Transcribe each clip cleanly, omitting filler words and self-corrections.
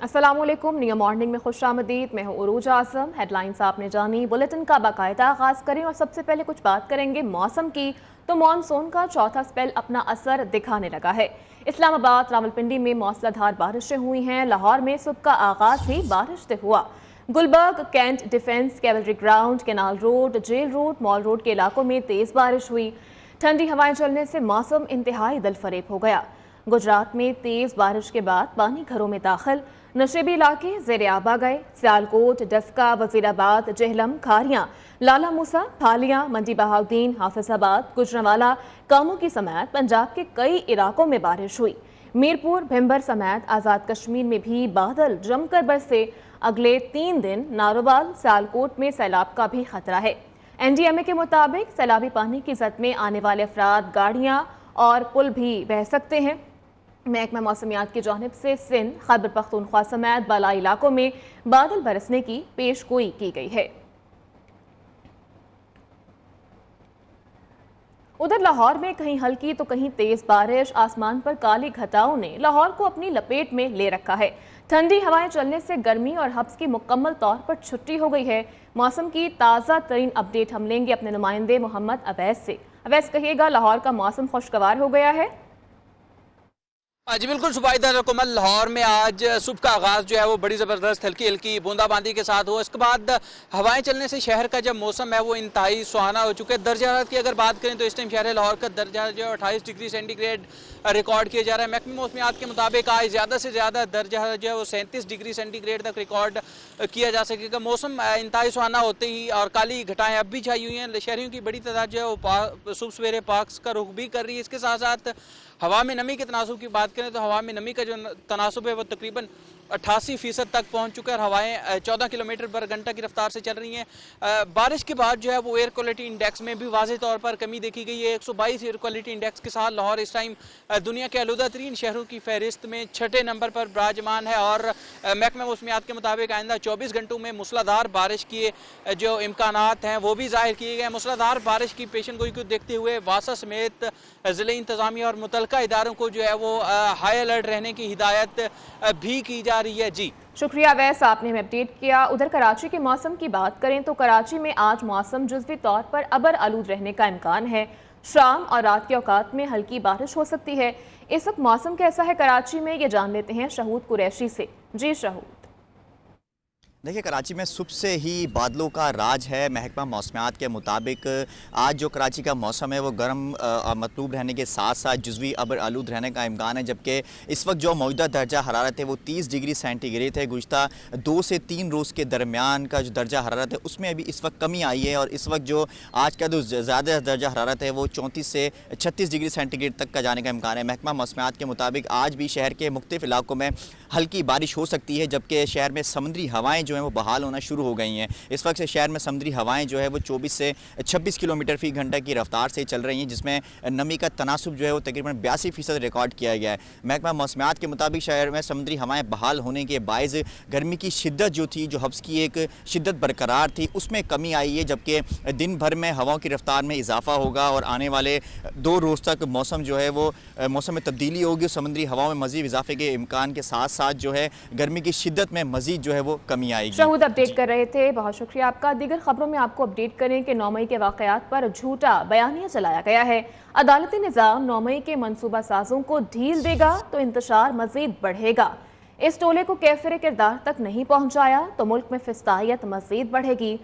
अस्सलाम वालेकुम। New morning में खुशामदीद। मैं हूँ उरूज आज़म। हेडलाइंस आपने जानी, बुलेटिन का बाकायदा आगाज़ करें और सबसे पहले कुछ बात करेंगे मौसम की। तो मानसून का चौथा स्पेल अपना असर दिखाने लगा है। इस्लामाबाद, रावलपिंडी में मौसलाधार बारिशें हुई हैं। लाहौर में सुबह का आगाज़ ही बारिश से हुआ। Gulberg, cantt defence cavalry ground, canal road, jail road, mall road के इलाकों में तेज़ बारिश हुई। ठंडी हवाएं चलने से मौसम इंतहाई दिलफरेब हो गया। गुजरात में तेज बारिश के बाद पानी घरों में दाखिल, नशेबी इलाके ज़ेर आब आ गए। सियालकोट, डस्का, वजीराबाद, जेहलम, खारियां, लाला मूसा, फालियां, मंडी बहाउद्दीन, हाफिजाबाद, गुजरांवाला, कामों की समेत पंजाब के कई इलाकों में बारिश हुई। मीरपुर, भिंबर समेत आज़ाद कश्मीर में भी बादल जमकर बरसे। अगले 3 दिन नारोवाल, सियालकोट में सैलाब का भी खतरा है। NDMA के मुताबिक सैलाबी पानी की जद में आने वाले अफराद, गाड़ियां और पुल भी बह सकते हैं। महकमा मौसमियात की जानिब से सिंध, खैबर पख्तूनख्वा समेत बालाई इलाकों में बादल बरसने की पेशगोई की गई है। उधर लाहौर में कहीं हल्की तो कहीं तेज बारिश। आसमान पर काली घटाओं ने लाहौर को अपनी लपेट में ले रखा है। ठंडी हवाएं चलने से गर्मी और हब्स की मुकम्मल तौर पर छुट्टी हो गई है। मौसम की ताज़ा तरीन अपडेट हम लेंगे अपने नुमाइंदे मोहम्मद अवैस से। अवैस, कहिएगा, लाहौर का मौसम खुशगवार हो गया है? जी बिल्कुल शुभाइदा रकमल। लाहौर में आज सुबह का आगाज़ जो है वो बड़ी ज़बरदस्त हल्की हल्की बूंदाबांदी के साथ हुआ। इसके बाद हवाएं चलने से शहर का जब मौसम है वो इंतहाई सुहाना हो चुका है। दर्जा हरारत की अगर बात करें तो इस टाइम शहर लाहौर का दर्जा जो है 28 डिग्री सेंटीग्रेड रिकॉर्ड किया जा रहा है। महकमे मौसमियात के मुताबिक आज ज़्यादा से ज़्यादा दर्जा जो है वो 37 डिग्री सेंटीग्रेड तक रिकॉर्ड किया जा सकेगा। मौसम इंतहाई सुहाना होते ही और काली घटाएँ अब भी छाई हुई हैं। शहरियों की बड़ी तादाद जो है वो सुबह सवेरे पार्क्स का रुख भी कर रही है। इसके साथ साथ हवा में नमी के तनासुब की बात करें तो हवा में नमी का जो तनासुब है वो तकरीबन 88% तक पहुंच चुका है और हवाएं 14 किलोमीटर पर घंटा की रफ्तार से चल रही हैं। बारिश के बाद जो है वो एयर क्वालिटी इंडेक्स में भी वाज़ेह तौर पर कमी देखी गई है। 122 एयर क्वालिटी इंडेक्स के साथ लाहौर इस टाइम दुनिया के आलूदा तरीन शहरों की फहरिस्त में 6ठे नंबर पर विराजमान है। और महकमा मौसमियात के मुताबिक आइंदा 24 घंटों में मूसलाधार बारिश के जो इम्कानात हैं वो भी ज़ाहिर किए गए। मूसलाधार बारिश की पेशन गोई को देखते हुए वासा समेत ज़िले इंतज़ामिया और मुतलका इदारों को जो है वो हाई अलर्ट रहने की हिदायत भी की जा रही है। जी शुक्रिया वैस, आपने हमें अपडेट किया। उधर कराची के मौसम की बात करें तो कराची में आज मौसम जुज़वी तौर पर अबर आलूद रहने का इम्कान है। शाम और रात के औकात में हल्की बारिश हो सकती है। इस वक्त मौसम कैसा है कराची में, ये जान लेते हैं शहूद कुरैशी से। जी शहूद। देखिए, कराची में सुबह से ही बादलों का राज है। महकमा मौसमियात के मुताबिक आज जो कराची का मौसम है वो गर्म मतलूब रहने के साथ साथ जुज़वी अबर आलूद रहने का इम्कान है। जबकि इस वक्त जो मौजूदा दर्जा हरारत है वो 30 डिग्री सेंटीग्रेड है। गुज़श्ता 2 से 3 रोज़ के दरमियान का जो दर्जा हरारत है उसमें अभी इस वक्त कमी आई है और इस वक्त जो आज का जो ज़्यादा दर्जा हरारत है वो 34 से 36 डिग्री सेंटीग्रेड तक का जाने का इम्कान है। महकमा मौसमियात के मुताबिक आज भी शहर के मुख्तलिफ इलाकों में हल्की बारिश हो सकती है, जबकि शहर में समुद्री हवाएँ जो हैं वो बहाल होना शुरू हो गई हैं। इस वक्त से शहर में समुद्री हवाएं जो है वो 24 से 26 किलोमीटर फी घंटा की रफ्तार से चल रही हैं, जिसमें नमी का तनासुब जो है वो तकरीबन 82% रिकॉर्ड किया गया है। महकमा मौसमियात के मुताबिक शहर में समुद्री हवाएं बहाल होने के बायस गर्मी की शिद्दत जो थी, जो हब्स की एक शिद्दत बरकरार थी, उसमें कमी आई है। जबकि दिन भर में हवाओं की रफ्तार में इजाफा होगा और आने वाले 2 रोज़ तक मौसम जो है वो मौसम में तब्दीली होगी। समुद्री हवाओं में मज़ीद इजाफे के इम्कान के साथ साथ जो है गर्मी की शिद्दत में मज़ीद जो है वो कमी आएगी। शहूद अपडेट कर रहे थे, बहुत शुक्रिया आपका। दीगर खबरों में आपको अपडेट करें कि 9 मई के वाकयात पर झूठा बयानिया चलाया गया है। अदालती निज़ाम 9 मई के मनसूबा साजों को ढील देगा तो इंतशार मजीद बढ़ेगा। इस टोले को कैफिर किरदार तक नहीं पहुंचाया तो मुल्क में फिस्तायत मजीद बढ़ेगी।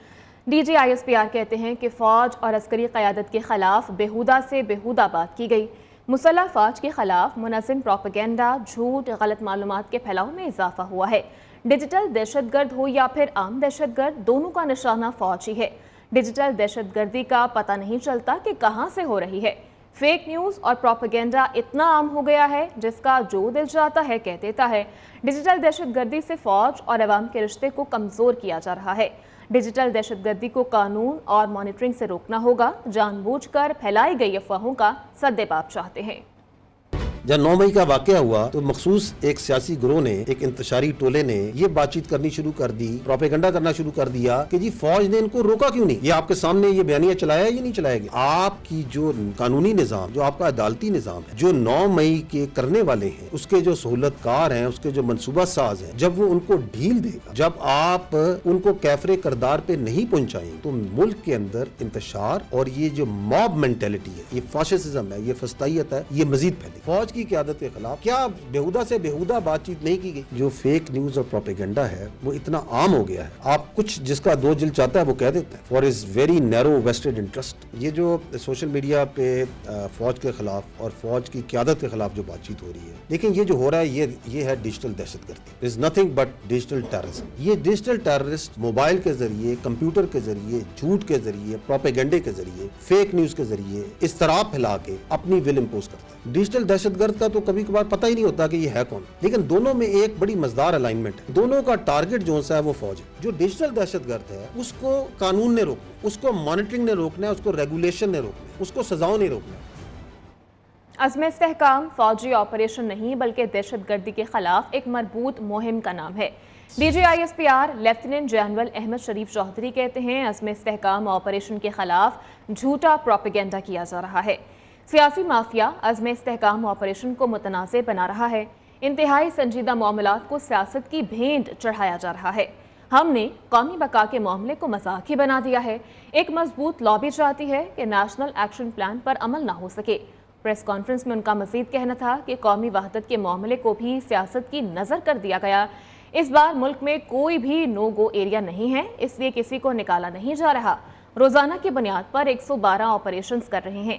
DG ISPR कहते हैं कि फौज और अस्करी क़यादत के खिलाफ बेहुदा से बेहुदा बात की गई। मुसल्लह फौज के खिलाफ मुनज़्ज़म प्रोपेगेंडा, झूठ, गलत मालूमात के फैलाव में इजाफा हुआ है। डिजिटल दहशतगर्द हो या फिर आम दहशतगर्द, दोनों का निशाना फौज ही है। डिजिटल दहशतगर्दी का पता नहीं चलता कि कहां से हो रही है। फेक न्यूज़ और प्रोपेगेंडा इतना आम हो गया है जिसका जो दिल चाहता है कह देता है। डिजिटल दहशतगर्दी से फौज और अवाम के रिश्ते को कमज़ोर किया जा रहा है। डिजिटल दहशतगर्दी को कानून और मॉनिटरिंग से रोकना होगा। जानबूझकर फैलाई गई अफवाहों का सद्देबाब चाहते हैं। جب 9 مئی کا واقعہ ہوا تو مخصوص ایک سیاسی گروہ نے، ایک انتشاری ٹولے نے یہ بات چیت کرنی شروع کر دی، پروپیگنڈا کرنا شروع کر دیا کہ جی فوج نے ان کو روکا کیوں نہیں؟ یہ آپ کے سامنے یہ بیانیہ چلایا یا نہیں چلایا گیا؟ آپ کی جو قانونی نظام، جو آپ کا عدالتی نظام ہے، جو 9 مئی کے کرنے والے ہیں، اس کے جو سہولت کار ہیں، اس کے جو منصوبہ ساز ہیں، جب وہ ان کو ڈھیل دے گا، جب آپ ان کو کیفر کردار پہ نہیں پہنچائیں تو ملک کے اندر انتشار اور یہ جو موب مینٹیلٹی ہے، یہ فاشسزم ہے، یہ فسطائیت ہے، یہ مزید پھیلے۔ فوج کی قیادت کے خلاف کیا بےہودہ سے بےہودہ بات چیت نہیں کی گئی؟ جو فیک نیوز اور پروپیگنڈا ہے وہ اتنا عام ہو گیا ہے، آپ کچھ جس کا دو دل چاہتا ہے وہ کہہ دیتا ہے for as very narrow vested interest. یہ جو سوشل میڈیا پہ فوج کے خلاف اور فوج کی قیادت کے خلاف جو بات چیت ہو رہی ہے، لیکن یہ جو ہو رہا ہے یہ ہے ڈیجیٹل دہشت گردی، is nothing but digital terrorism. یہ ڈیجیٹل ٹیررسٹ موبائل کے ذریعے، کمپیوٹر کے ذریعے، جھوٹ کے ذریعے، پروپیگنڈے کے ذریعے، فیک نیوز کے ذریعے اضطراب پھیلا کے اپنی ول امپوز کرتا ہے۔ ڈیجیٹل دہشت گرد کا تو کبھی کبھار پتہ ہی نہیں ہوتا کہ یہ ہے کون، لیکن دونوں میں ایک بڑی مزدار الائنمنٹ ہے، دونوں کا ٹارگٹ جو ہے وہ فوج ہے۔ جو ڈیجیٹل دہشت گرد ہے اس کو قانون نے روکنا، اس کو مانیٹرنگ نے روکنا ہے، اس کو ریگولیشن نے روکنا ہے، اس کو سزاؤں نے روکنا ہے۔ عزم استحکام فوجی آپریشن نہیں بلکہ دہشت گردی کے خلاف ایک مربوط مہم کا نام ہے۔ D G I S P R lieutenant general Ahmad Sharif Chaudhry کہتے ہیں عزم استحکام آپریشن کے خلاف جھوٹا پروپیگنڈا کیا جا رہا ہے۔ سیاسی مافیا عزم استحکام آپریشن کو متنازع بنا رہا ہے، انتہائی سنجیدہ معاملات کو سیاست کی بھینٹ چڑھایا جا رہا ہے۔ ہم نے قومی بقا کے معاملے کو مذاق ہی بنا دیا ہے۔ ایک مضبوط لابی چاہتی ہے کہ نیشنل ایکشن پلان پر عمل نہ ہو سکے۔ پریس کانفرنس میں ان کا مزید کہنا تھا کہ قومی وحدت کے معاملے کو بھی سیاست کی نظر کر دیا گیا۔ اس بار ملک میں کوئی بھی نو گو ایریا نہیں ہے، اس لیے کسی کو نکالا نہیں جا رہا۔ روزانہ کی بنیاد پر 112 آپریشنز کر رہے ہیں۔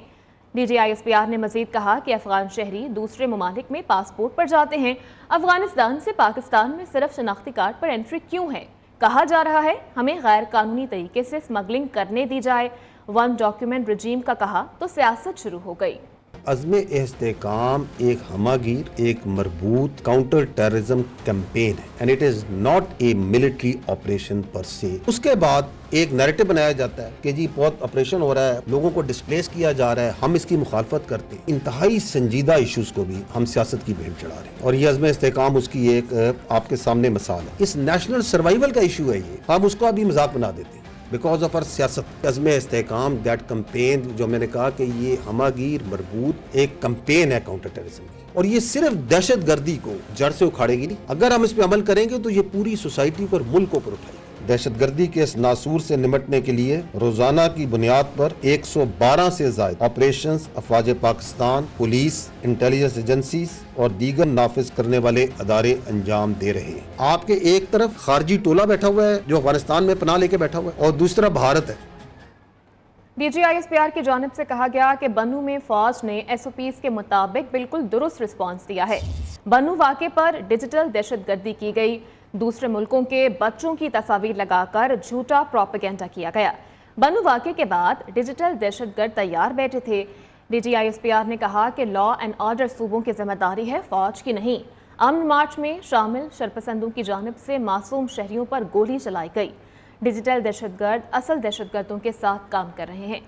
D G I S P R نے مزید کہا کہ افغان شہری دوسرے ممالک میں پاسپورٹ پر جاتے ہیں، افغانستان سے پاکستان میں صرف شناختی کارڈ پر انٹری کیوں ہے؟ کہا جا رہا ہے ہمیں غیر قانونی طریقے سے اسمگلنگ کرنے دی جائے۔ ون ڈاکیومنٹ رجیم کا کہا تو سیاست شروع ہو گئی۔ عزم استحکام ایک ہماگیر، ایک مربوط کاؤنٹر ٹیررزم کیمپین ہے and it is not a military operation per se. اس کے بعد ایک نیریٹو بنایا جاتا ہے کہ جی بہت آپریشن ہو رہا ہے، لوگوں کو ڈسپلیس کیا جا رہا ہے، ہم اس کی مخالفت کرتے ہیں۔ انتہائی سنجیدہ ایشوز کو بھی ہم سیاست کی بھیٹ چڑھا رہے ہیں اور یہ عزم استحکام اس کی ایک آپ کے سامنے مثال ہے۔ اس نیشنل سروائیول کا ایشو ہے، یہ ہم اس کو ابھی مذاق بنا دیتے ہیں بیکاز آف our سیاست۔ عزم استحکام دیٹ کمپین جو میں نے کہا کہ یہ ہماگیر مربوط ایک کمپین ہے کاؤنٹر ٹیررزم کی، اور یہ صرف دہشت گردی کو جڑ سے اکھاڑے گی نہیں، اگر ہم اس پہ عمل کریں گے تو یہ پوری سوسائٹی کو اور ملک کو پر اٹھائے گی۔ دہشت گردی کے اس ناسور سے نمٹنے کے لیے روزانہ کی بنیاد پر 112 سے زائد آپریشنز افواج پاکستان، پولیس، انٹیلیجنس ایجنسیز اور دیگر نافذ کرنے والے ادارے انجام دے رہے ہیں۔ آپ کے ایک طرف خارجی ٹولہ بیٹھا ہوا ہے جو افغانستان میں پناہ لے کے بیٹھا ہوا ہے، اور دوسرا بھارت ہے۔ D G I S P R کی جانب سے کہا گیا کہ بنو میں فوج نے ایس او پیز کے مطابق بالکل درست رسپانس دیا ہے۔ بنو واقعے پر ڈیجیٹل دہشت گردی کی گئی، دوسرے ملکوں کے بچوں کی تصاویر لگا کر جھوٹا پروپیگنڈا کیا گیا۔ بنو واقعے کے بعد ڈیجیٹل دہشت گرد تیار بیٹھے تھے۔ D G I S P R نے کہا کہ لا اینڈ آرڈر صوبوں کی ذمہ داری ہے، فوج کی نہیں۔ امن مارچ میں شامل شرپسندوں کی جانب سے معصوم شہریوں پر گولی چلائی گئی۔ ڈیجیٹل دہشت گرد اصل دہشت گردوں کے ساتھ کام کر رہے ہیں۔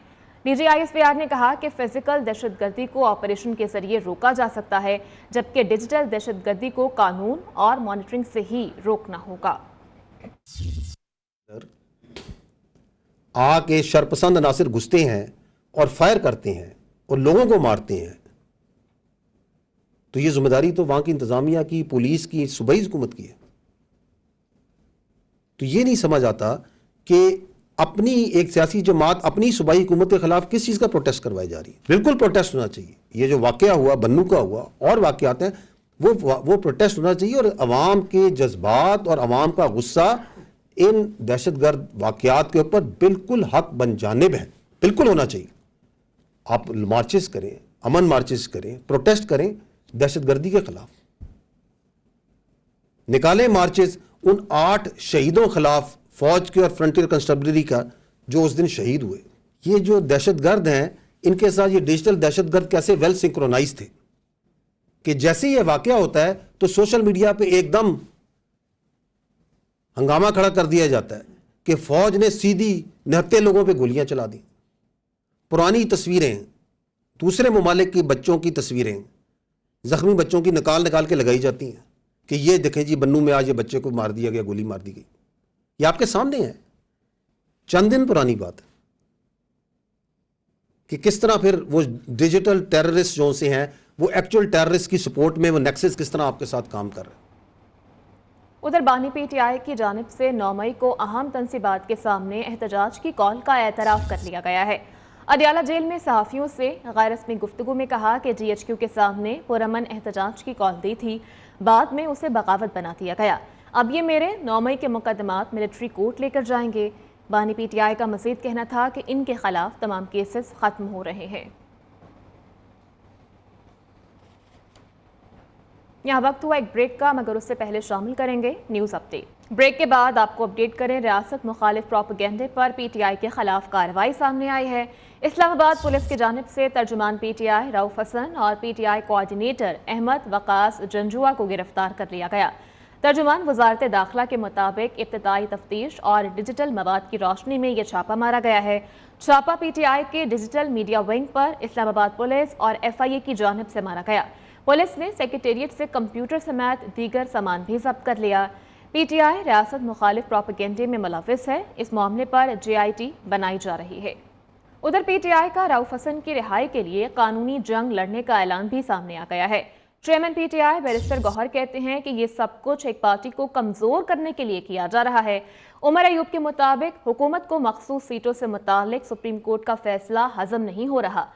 D G I S P R نے کہا کہ فزیکل دہشت گردی کو آپریشن کے ذریعے روکا جا سکتا ہے، جبکہ ڈیجیٹل دہشت گردی کو قانون اور مانیٹرنگ سے ہی روکنا ہوگا۔ آ کے شرپسند عناصر گھستے ہیں اور فائر کرتے ہیں اور لوگوں کو مارتے ہیں، تو یہ ذمہ داری تو وہاں کی انتظامیہ کی، پولیس کی، صوبائی حکومت کی ہے۔ تو یہ نہیں سمجھ آتا کہ اپنی ایک سیاسی جماعت اپنی صوبائی حکومت کے خلاف کس چیز کا پروٹیسٹ کروائی جا رہی ہے۔ بالکل پروٹیسٹ ہونا چاہیے۔ یہ جو واقعہ ہوا بنو کا ہوا اور واقعات ہیں وہ پروٹیسٹ ہونا چاہیے، اور عوام کے جذبات اور عوام کا غصہ ان دہشت گرد واقعات کے اوپر بالکل حق بن جانب ہے، بالکل ہونا چاہیے۔ آپ مارچز کریں، امن مارچز کریں، پروٹیسٹ کریں دہشت گردی کے خلاف، نکالیں مارچز ان 8 شہیدوں خلاف فوج کے اور فرنٹیئر کنسٹیبلری کا جو اس دن شہید ہوئے۔ یہ جو دہشت گرد ہیں ان کے ساتھ یہ ڈیجیٹل دہشت گرد کیسے ویل سنکرونائز تھے کہ جیسے یہ واقعہ ہوتا ہے تو سوشل میڈیا پہ ایک دم ہنگامہ کھڑا کر دیا جاتا ہے کہ فوج نے سیدھی نہتے لوگوں پہ گولیاں چلا دی۔ پرانی تصویریں، دوسرے ممالک کے بچوں کی تصویریں जख्मी बच्चों की निकाल के लगाई जाती हैं कि ये देखें जी बन्नू में आज ये बच्चे को मार दिया गया, गोली मार दी गई। ये आपके सामने है, चंद दिन पुरानी बात है कि किस तरह फिर वो डिजिटल टेररिस्ट जो से हैं वो एक्चुअल टेररिस्ट की सपोर्ट में वो नेक्सस किस तरह आपके साथ काम कर रहे हैं। उधर बानी पीटीआई की जानिब से 9 मई को अहम तंसीबात के सामने एहतजाज की कॉल का एतराफ़ कर लिया गया है। अडियाला जेल में सहाफ़ियों से गैर रस्मी गुफ्तगू में कहा कि GHQ के सामने पुरअमन एहतजाज की कॉल दी थी, बाद में उसे बगावत बना दिया गया। अब ये मेरे 9 मई के मुकदमात मिलिट्री कोर्ट लेकर जाएंगे। बानी पीटीआई का मज़ीद कहना था कि इनके खिलाफ तमाम केसेस ख़त्म हो रहे हैं। यहाँ वक्त हुआ एक ब्रेक का, मगर उससे पहले शामिल करेंगे न्यूज़ अपडेट। ब्रेक के बाद आपको अपडेट करें, रियासत मुखालिफ प्रोपेगेंडे पर PTI के खिलाफ कार्रवाई सामने आई है। इस्लामाबाद पुलिस की जानिब से तर्जुमान PTI रऊफ हसन और PTI कोऑर्डिनेटर अहमद वकास जंजुआ को गिरफ्तार कर लिया गया। तर्जुमान वजारत दाखिला के मुताबिक इब्तदाई तफ्तीश और डिजिटल मवाद की रोशनी में यह छापा मारा गया है। छापा PTI के डिजिटल मीडिया विंग पर इस्लामाबाद पुलिस और FIA की जानिब से मारा गया। पुलिस ने सेक्रेटेरिएट से कंप्यूटर समेत दीगर सामान भी जब्त कर लिया। PTI रियासत मुखालिफ प्रोपेगेंडे में मुलव्विस है। इस मामले पर JIT बनाई जा रही है। उधर PTI का रऊफ हसन की रिहाई के लिए कानूनी जंग लड़ने का ऐलान भी सामने आ गया है। चेयरमैन PTI बैरिस्टर गौहर कहते हैं कि ये सब कुछ एक पार्टी को कमजोर करने के लिए किया जा रहा है। उमर अयूब के मुताबिक हुकूमत को मखसूस सीटों से मुतालिक सुप्रीम कोर्ट का फैसला हजम नहीं हो रहा।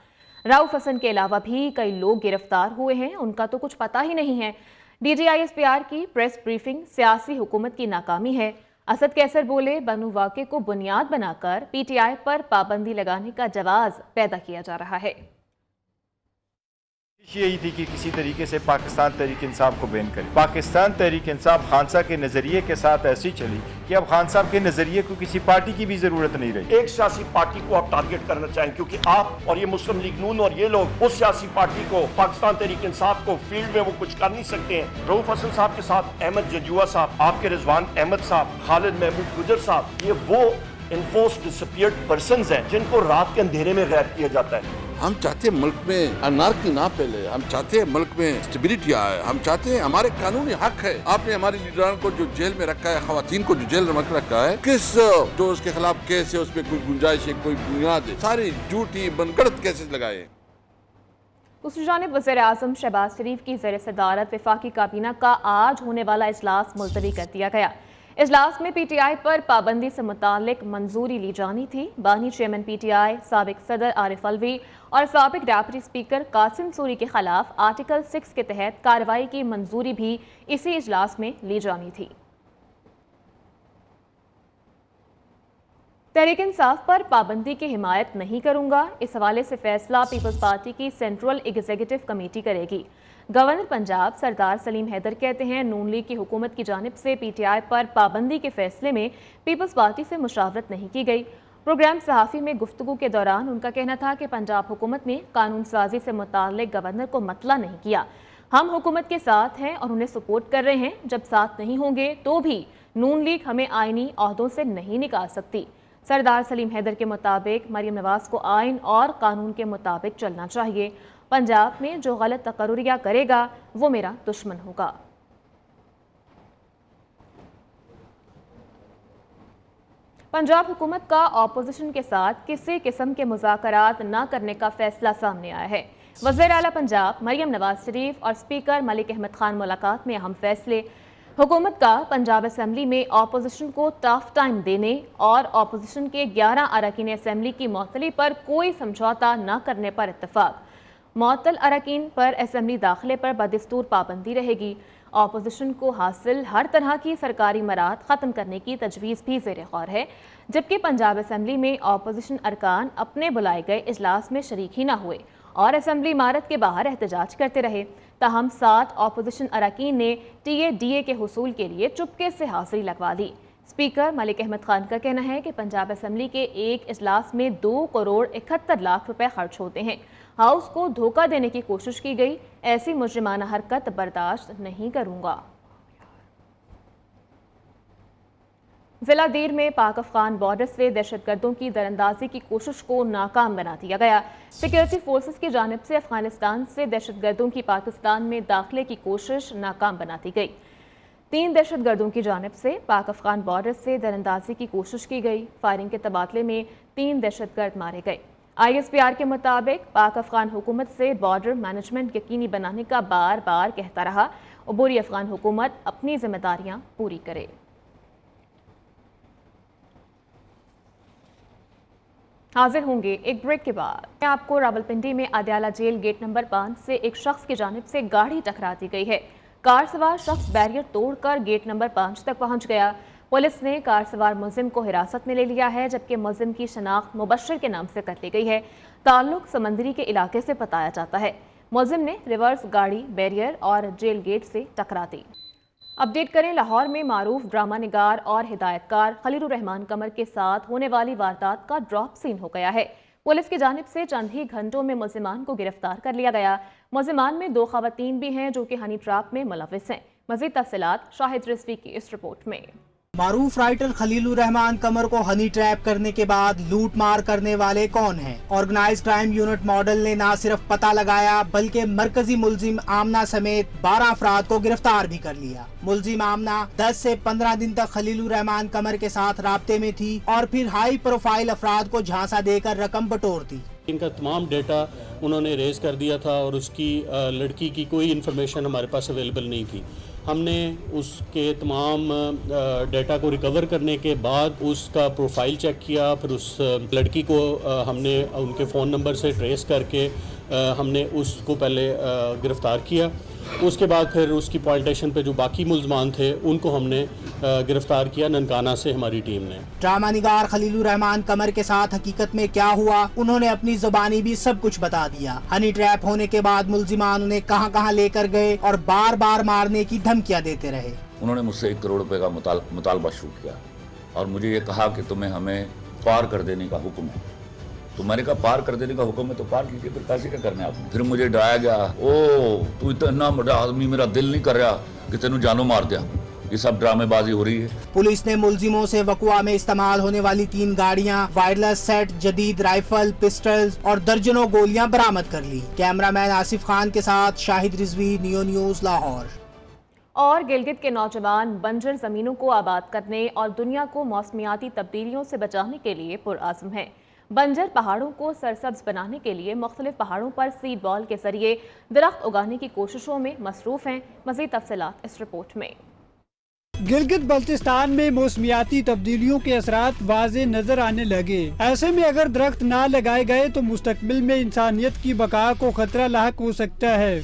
रऊफ हसन के अलावा भी कई लोग गिरफ्तार हुए हैं, उनका तो कुछ पता ही नहीं है। DGISPR की प्रेस ब्रीफिंग सियासी हुकूमत की नाकामी है। असद कैसर बोले, बनु वाक़े को बुनियाद बनाकर PTI पर पाबंदी लगाने का जवाब पैदा किया जा रहा है। यही थी कि किसी तरीके से पाकिस्तान तहरीक इंसाफ को बैन करें। पाकिस्तान तहरीक इंसाफ खान साहब के नजरिए के साथ ऐसी चली कि अब खान साहब के नजरिए को किसी पार्टी की भी जरूरत नहीं रही। एक सियासी पार्टी को आप टारगेट करना चाहें, क्योंकि आप और ये मुस्लिम लीग नून और ये लोग उस सियासी पार्टी को, पाकिस्तान तहरीक इंसाफ को फील्ड में वो कुछ कर नहीं सकते हैं। रऊफ हसन साहब के साथ अहमद जंजुआ साहब, आपके रिजवान अहमद साहब, खालिद महमूद गुजर साहब, ये वो इन्फोर्स्ड डिसअपीयर्ड पर्संस हैं जिनको रात के अंधेरे में गैर किया जाता है। हम चाहते हैं मुल्क में अनार्की ना फैले, हम चाहते हैं मुल्क में स्टेबिलिटी आए, हम चाहते हैं हमारे कानूनी हक है। आपने हमारे लीडरान को जो जेल में रखा है, खवातीन को जो जेल में रखा है, किस जो उसके खिलाफ केस है उसमें कोई गुंजाइश है, कोई बुनियाद है, सारी झूठी बनगढ़ंत केसेस लगाए। दूसरी जानिब वज़ीर-ए-आज़म शहबाज शरीफ की ज़ेर सदारत वफाकी काबीना का आज होने वाला इजलास मुलतवी कर दिया गया। इजलास में PTI पर पाबंदी से मुतालिक मंजूरी ली जानी थी। बानी चेयरमैन PTI साबिक सदर आरिफ अलवी और साबिक डेप्यूटी स्पीकर कासिम सूरी के खिलाफ आर्टिकल 6 के तहत कार्रवाई की मंजूरी भी इसी इजलास में ली जानी थी। तहरीक इंसाफ पर पाबंदी की हिमायत नहीं करूंगा, इस हवाले से फैसला पीपल्स पार्टी की सेंट्रल एग्जीक्यूटिव कमेटी करेगी। गवर्नर पंजाब सरदार सलीम हैदर कहते हैं, नून लीग की हुकूमत की जानिब से PTI पर पाबंदी के फैसले में पीपल्स पार्टी से मुशावरत नहीं की गई। प्रोग्राम सहाफ़ी में गुफ्तगू के दौरान उनका कहना था कि पंजाब हुकूमत ने कानून साजी से मुताल्लिक गवर्नर को मतला नहीं किया। हम हुकूमत के साथ हैं और उन्हें सपोर्ट कर रहे हैं। जब साथ नहीं होंगे तो भी नून लीग हमें आइनी ओहदों से नहीं निकाल सकती। सरदार सलीम हैदर के मुताबिक मरियम नवाज को आइन और कानून के मुताबिक चलना चाहिए। पंजाब में जो गलत तकर्रुरिया करेगा वो मेरा दुश्मन होगा। पंजाब हुकूमत का ऑपोजिशन के साथ किसी किस्म के मुज़ाकरात न करने का फैसला सामने आया है। वज़ीर आला पंजाब मरियम नवाज शरीफ और स्पीकर मलिक अहमद खान मुलाकात में अहम फैसले। हुकूमत का पंजाब असम्बली में ऑपोजिशन को टफ टाइम देने और ऑपोजिशन के 11 अरकान असम्बली की मअतली पर कोई समझौता न करने पर इत्तफाक। मुअत्तल अरकान पर असम्बली दाखिले पर बदस्तूर पाबंदी रहेगी। ऑपोजिशन को हासिल हर तरह की सरकारी मराद ख़त्म करने की तजवीज़ भी ज़ेर गौर है, जबकि पंजाब असम्बली में ऑपोजिशन अरकान अपने बुलाए गए इजलास में शरीक ही न हुए और असम्बली इमारत के बाहर एहतजाज करते रहे। ताहम 7 ऑपोजिशन अरकान ने TA-DA के हुसूल के लिए चुपके से हाजिरी लगवा ली। स्पीकर मलिक अहमद खान का कहना है कि पंजाब असम्बली के एक इजलास में 2 करोड़ 71 लाख रुपए खर्च होते हैं। हाउस को धोखा देने की कोशिश की गई, ऐसी मुजरिमाना हरकत बर्दाश्त नहीं करूंगा। ضلع دیر میں پاک افغان بارڈر سے دہشت گردوں کی درندازی کی کوشش کو ناکام بنا دیا گیا۔ سیکورٹی فورسز کی جانب سے افغانستان سے دہشت گردوں کی پاکستان میں داخلے کی کوشش ناکام بنا دی گئی۔ 3 دہشت گردوں کی جانب سے پاک افغان بارڈر سے درندازی کی کوشش کی گئی۔ فائرنگ کے تبادلے میں 3 دہشت گرد مارے گئے۔ ISPR کے مطابق پاک افغان حکومت سے بارڈر مینجمنٹ یقینی بنانے کا بار بار کہتا رہا، عبوری افغان حکومت اپنی ذمہ داریاں پوری کرے۔ حاضر ہوں گے ایک بریک کے بعد۔ میں آپ کو راولپنڈی میں اڈیالہ جیل گیٹ نمبر 5 سے ایک شخص کی جانب سے گاڑی ٹکرا دی گئی ہے۔ کار سوار شخص بیریئر توڑ کر گیٹ نمبر 5 تک پہنچ گیا۔ پولیس نے کار سوار ملزم کو حراست میں لے لیا ہے، جبکہ ملزم کی شناخت مبشر کے نام سے کر لی گئی ہے۔ تعلق سمندری کے علاقے سے بتایا جاتا ہے۔ ملزم نے ریورس گاڑی بیریئر اور جیل گیٹ سے ٹکرا دی۔ اپڈیٹ کریں، لاہور میں معروف ڈرامہ نگار اور ہدایت کار خلیل الرحمان قمر کے ساتھ ہونے والی واردات کا ڈراپ سین ہو گیا ہے۔ پولیس کی جانب سے چند ہی گھنٹوں میں ملزمان کو گرفتار کر لیا گیا۔ ملزمان میں 2 خواتین بھی ہیں جو کہ ہنی ٹریپ میں ملوث ہیں۔ مزید تفصیلات شاہد رضوی کی اس رپورٹ میں۔ معروف رائٹر خلیل الرحمان قمر کو ہنی ٹریپ کرنے کے بعد لوٹ مار کرنے والے کون ہیں؟ آرگنائز کرائم یونٹ ماڈل نے نہ صرف پتہ لگایا بلکہ مرکزی ملزم آمنہ سمیت 12 افراد کو گرفتار بھی کر لیا۔ ملزم آمنہ 10 سے 15 دن تک خلیل الرحمان قمر کے ساتھ رابطے میں تھی اور پھر ہائی پروفائل افراد کو جھانسا دے کر رقم بٹورتی۔ ان کا تمام ڈیٹا انہوں نے ریز کر دیا تھا اور اس کی لڑکی کی کوئی انفارمیشن ہمارے پاس اویلیبل نہیں تھی۔ ہم نے اس کے تمام ڈیٹا کو ریکور کرنے کے بعد اس کا پروفائل چیک کیا، پھر اس لڑکی کو ہم نے ان کے فون نمبر سے ٹریس کر کے ہم نے اس کو پہلے گرفتار کیا۔ اس کے بعد پھر اس کی پوائنٹیشن پہ جو باقی ملزمان تھے ان کو ہم نے گرفتار کیا ننکانہ سے ہماری ٹیم نے۔ ڈرامہ نگار خلیل الرحمان قمر کے ساتھ حقیقت میں کیا ہوا، انہوں نے اپنی زبانی بھی سب کچھ بتا دیا۔ ہنی ٹریپ ہونے کے بعد ملزمان انہیں کہاں کہاں لے کر گئے اور بار بار مارنے کی دھمکیاں دیتے رہے۔ انہوں نے مجھ سے 1 کروڑ روپے کا مطالبہ شروع کیا اور مجھے یہ کہا کہ تمہیں ہمیں پار کر دینے کا حکم ہے۔ تو میں نے کہا پار کر دینے کا حکم ہے تو پار کیجیے، پھر پیسے کیا کرنے آپ نے؟ پھر مجھے ڈرایا گیا، تو اتنا بڑا آدمی، میرا دل نہیں کر رہا کہ تینوں جانوں مار دیا۔ یہ سب ڈرامے بازی ہو رہی ہے۔ پولیس نے ملزموں سے وقوع میں استعمال ہونے والی 3 گاڑیاں، وائرلیس سیٹ، جدید رائفل، پسٹلز اور درجنوں گولیاں برآمد کر لی۔ کیمرہ مین آصف خان کے ساتھ شاہد رضوی، نیو نیوز، لاہور۔ اور گلگت کے نوجوان بنجر زمینوں کو آباد کرنے اور دنیا کو موسمیاتی تبدیلیوں سے بچانے کے لیے پرعزم ہیں۔ بنجر پہاڑوں کو سرسبز بنانے کے لیے مختلف پہاڑوں پر سیڈ بال کے ذریعے درخت اگانے کی کوششوں میں مصروف ہیں۔ مزید تفصیلات اس رپورٹ میں۔ گلگت بلتستان میں موسمیاتی تبدیلیوں کے اثرات واضح نظر آنے لگے۔ ایسے میں اگر درخت نہ لگائے گئے تو مستقبل میں انسانیت کی بقا کو خطرہ لاحق ہو سکتا ہے۔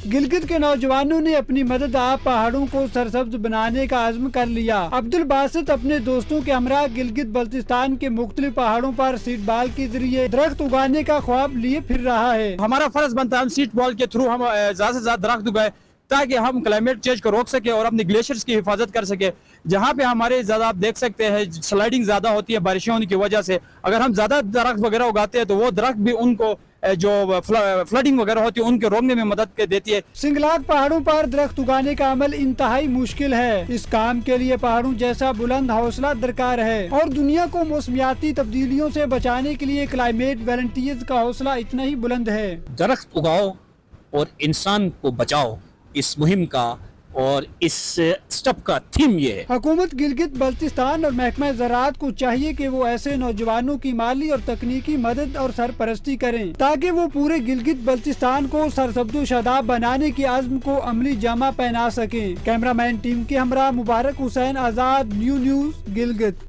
گلگت کے نوجوانوں نے اپنی مدد آپ پہاڑوں کو سرسبز بنانے کا عزم کر لیا۔ عبدالباسط اپنے دوستوں کے ہمراہ گلگت بلتستان کے مختلف پہاڑوں پر سیڈ بال کے ذریعے درخت اگانے کا خواب لیے پھر رہا ہے۔ ہمارا فرض بنتا ہے ہم سیڈ بال کے تھرو ہم زیادہ سے زیادہ درخت اگائے تاکہ ہم کلائمیٹ چینج کو روک سکے اور اپنے گلیشیئرز کی حفاظت کر سکے۔ جہاں پہ ہمارے زیادہ آپ دیکھ سکتے ہیں سلائڈنگ زیادہ ہوتی ہے بارشیں ہونے کی وجہ سے، اگر ہم زیادہ درخت وغیرہ اگاتے ہیں تو وہ درخت بھی ان کو جو فلڈنگ وغیرہ ہوتی ہے ان کے روکنے میں مدد دیتی ہے۔ سنگلاگ پہاڑوں پر درخت اگانے کا عمل انتہائی مشکل ہے۔ اس کام کے لیے پہاڑوں جیسا بلند حوصلہ درکار ہے اور دنیا کو موسمیاتی تبدیلیوں سے بچانے کے لیے کلائمیٹ والنٹیئرز کا حوصلہ اتنا ہی بلند ہے۔ درخت اگاؤ اور انسان کو بچاؤ، اس مہم کا اور اس سٹیپ کا تھیم یہ ہے۔ حکومت گلگت بلتستان اور محکمہ زراعت کو چاہیے کہ وہ ایسے نوجوانوں کی مالی اور تکنیکی مدد اور سرپرستی کریں تاکہ وہ پورے گلگت بلتستان کو سرسبز و شاداب بنانے کے عزم کو عملی جامہ پہنا سکیں۔ کیمرہ مین ٹیم کے ہمراہ مبارک حسین آزاد، نیو نیوز، گلگت۔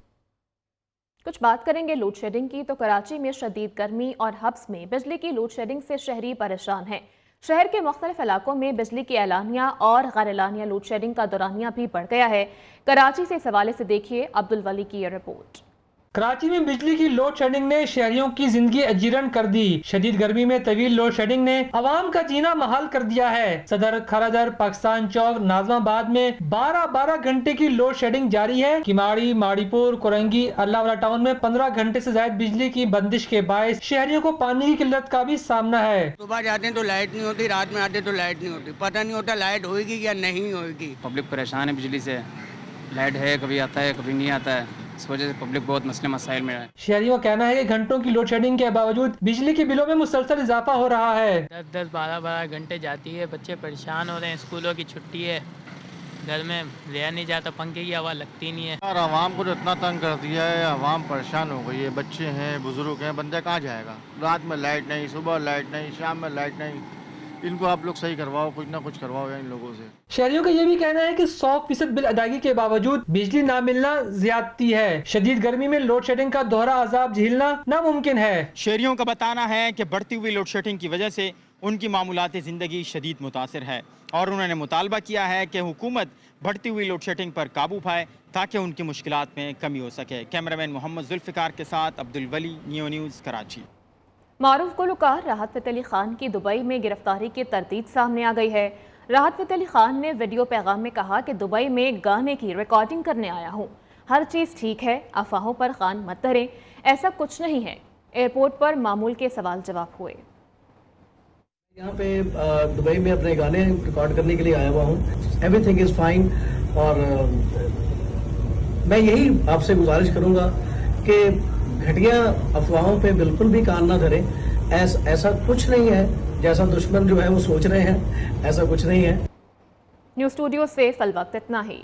کچھ بات کریں گے لوڈ شیڈنگ کی تو کراچی میں شدید گرمی اور حبس میں بجلی کی لوڈ شیڈنگ سے شہری پریشان ہیں۔ شہر کے مختلف علاقوں میں بجلی کی اعلانیہ اور غیر اعلانیہ لوڈ شیڈنگ کا دورانیہ بھی بڑھ گیا ہے۔ کراچی سے اس حوالے سے دیکھیے عبدالولی کی یہ رپورٹ۔ کراچی میں بجلی کی لوڈ شیڈنگ نے شہریوں کی زندگی اجیرن کر دی۔ شدید گرمی میں طویل لوڈ شیڈنگ نے عوام کا جینا محال کر دیا ہے۔ صدر کھارادر، پاکستان چوک، ناظم آباد میں 12 گھنٹے کی لوڈ شیڈنگ جاری ہے۔ کماڑی، ماڑی پور، کورنگی، اللہ والا ٹاؤن میں 15 گھنٹے سے زائد بجلی کی بندش کے باعث شہریوں کو پانی کی قلت کا بھی سامنا ہے۔ صبح جاتے ہیں تو لائٹ نہیں ہوتی، رات میں آتے تو لائٹ نہیں ہوتی، پتہ نہیں ہوتا لائٹ ہوئے گی یا نہیں ہوئے گی۔ پبلک پریشان ہے بجلی سے، लाइट है कभी आता है कभी नहीं आता है, इस वजह से पब्लिक बहुत मसले मसाइल में है। शहरियों का कहना है कि घंटों की लोड शेडिंग के बावजूद बिजली के बिलों में मुसलसल इजाफा हो रहा है। 10-12 घंटे जाती है, बच्चे परेशान हो रहे हैं, स्कूलों की छुट्टी है, घर में रहा नहीं जाता, पंखे की हवा लगती नहीं है। और आवाम को जो इतना तंग कर दिया है, आवाम परेशान हो गई है, बच्चे हैं, बुजुर्ग हैं, बंदा कहाँ जाएगा? रात में लाइट नहीं, सुबह लाइट नहीं, शाम में लाइट नहीं, इनको आप लोग सही करवाओ, कुछ ना कुछ करवाओ इन लोगों से। शहरियों का ये भी कहना है कि 100% बिल अदायगी के बावजूद बिजली ना मिलना ज्यादती है। शदीद गर्मी में लोड शेडिंग का दोहरा अजाब झेलना नामुमकिन है। शहरियों का बताना है कि बढ़ती हुई लोड शेडिंग की वजह से उनकी मामूलात ज़िंदगी शदीद मुतासर है और उन्होंने मुतालबा किया है कि हुकूमत बढ़ती हुई लोड शेडिंग पर काबू पाए ताकि उनकी मुश्किलात में कमी हो सके। कैमरामैन मोहम्मद जुल्फ़िकार के साथ अब्दुल वली, नियो न्यूज़, कराची। मारूफ गुलकार राहत फ़तेह अली खान की दुबई में गिरफ्तारी की तरतीब सामने आ गई है। राहत फ़तेह अली खान ने वीडियो पैगाम में कहा कि दुबई में गाने की रिकॉर्डिंग करने आया हूँ, हर चीज़ ठीक है, अफवाहों पर कान मत धरें, ऐसा कुछ नहीं है। एयरपोर्ट पर मामूल के सवाल जवाब हुए। यहाँ पे दुबई में अपने गाने रिकॉर्ड करने के लिए आया हुआ हूँ, एवरीथिंग इज़ फाइन। और मैं यही आपसे गुजारिश करूँगा कि घटिया अफवाहों पे बिल्कुल भी कान ना धरें। ऐसा कुछ नहीं है, जैसा दुश्मन जो है वो सोच रहे हैं, ऐसा कुछ नहीं है। न्यूज़ स्टूडियो से फल वक्त इतना ही।